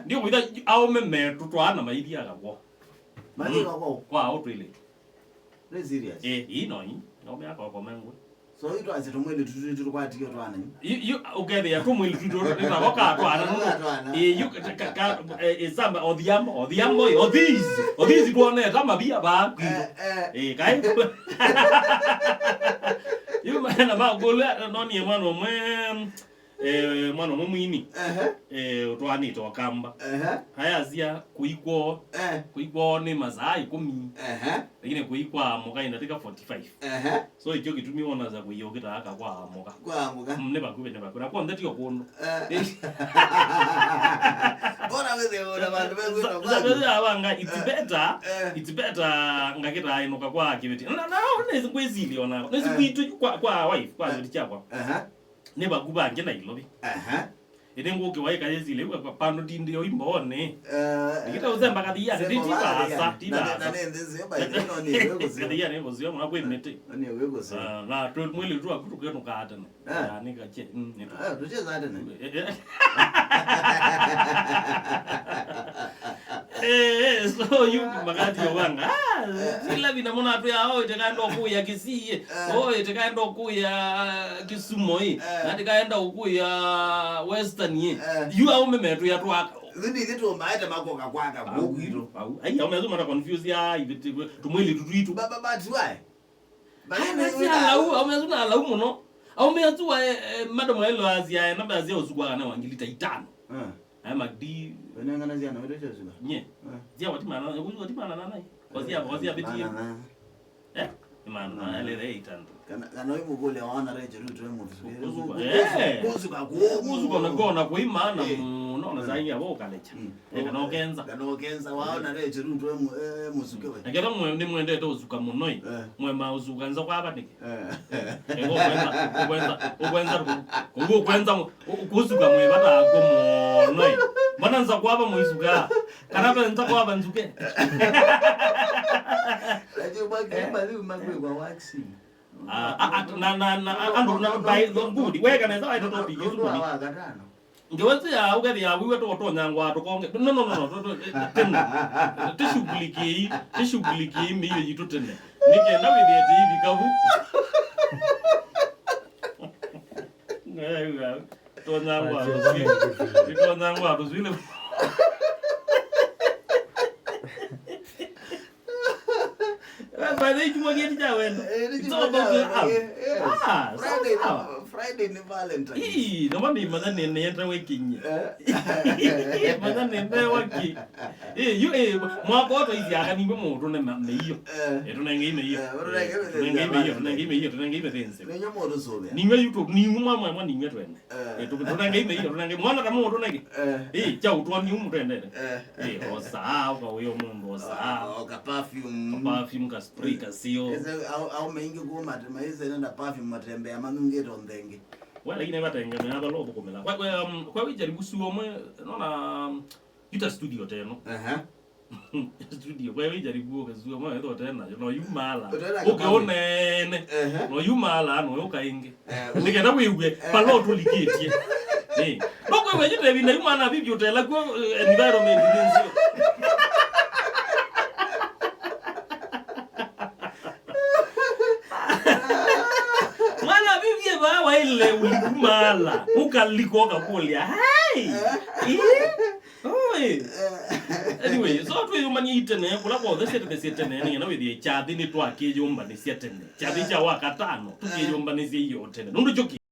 ndio witha au meme tutwana maithia gabo mali gabo kwa au twile ni serious ino no me akwa mengu so ito azi tumwele tutu kwa tikio twana you ugebe ya tumwele tutu itaboka twana you samba odhiambo odhizi tuone kama bia ba kai you mana ma gole no ni mwana mwini utwani to kamba haya zia kuikwo ni mazaa 10 lakini kuikwa moka inatika 45 so ikyo kitumi ona za kuyogita aka kwa moka ne bakuna kwa ndeti yo kondo bora weze bora bantu bezo abanga it's better ngakita inoka kwa kibeti na nezi kwezili ona nezi kuitu kwa wife kwa ndichakwa ne bakuba ngena ilobi ene ngoke waika yezile kwa pano dindio imbone ngita uzemba kadhiya nditiba asa tiba na nendeze ba ino ni wego zio kadhiya ne bozio mwa kwemete ni wego zio na to mwili tu akutuke no kaata na nika che tucheza hata na so you magati yobanga sila bina mona tu ya itakaenda kuya Kisii itakaenda kuya Kisumu itakaenda kuya Western you au meme tu ya tu zindi zitu maeta makoka kwaka bugiro ai au mezo mara confuse ya tumwili tutu baba tuwae au mezo na lau muno au mezo madam elo azia namba azia usugwa na wangilita 5 magdi wenengana zia na wewe chozuka nye zia watimana nana wazia biti imana ele 800 kana wewe mugole wana reje rutu wewe kuzuka na gona kwa imana unaona zaidi abo kalecha kana okenza waona reje rutu wewe musuke wewe ngera mwe ni mwende to uzuka munoi mwe ma uzuka nza kwa abatike ukwenza kuzuka mwe bata ko munoi bana nza kwa aba muizuka kana benza kwa aba nzuke aje bali magwe kwa waxi na by the good wega na za ito topic hizo kwa gatano ngeweze ya ugari ya wiwe to nyangwa to konge no tena tishughuliki miyo yitu tena nikenda with hivi kavu ngaya to nyangwa to zile by the way you get wendo it's all about Friday ni Valentine no mami madani ne entra wekinye madani ne waki you mwako to izi aka nimbe muntu ne iyo tunenge iyo tense nenye modo sobe ninge YouTube ni mwa ninge twende tunenge iyo mwana kama muntu nege cha utwa ni umuntu ende osa kwa uyo mundu osa ka perfume ka spray ka sio au mengi kuma maize nenda perfume matembea manunge tondenge wala ine batenge me aba lobo komela kwa wijaribu suo mwe naona ita studio teno studio kwa wijaribu ka suo mwe ito tena no yumala ukaonene no yumala no yokainge nikenda wiwe palo tulikitie boko wewe jite bina yumana bibi utela kwa environment nzio ile ulimala ukalikoka kulia anyway so tu yumani itene kula kwa the setene ni na we chathi ni twake yumba ni setene chathi cha wakatano tukiyumba ni ziyo tene nundu choki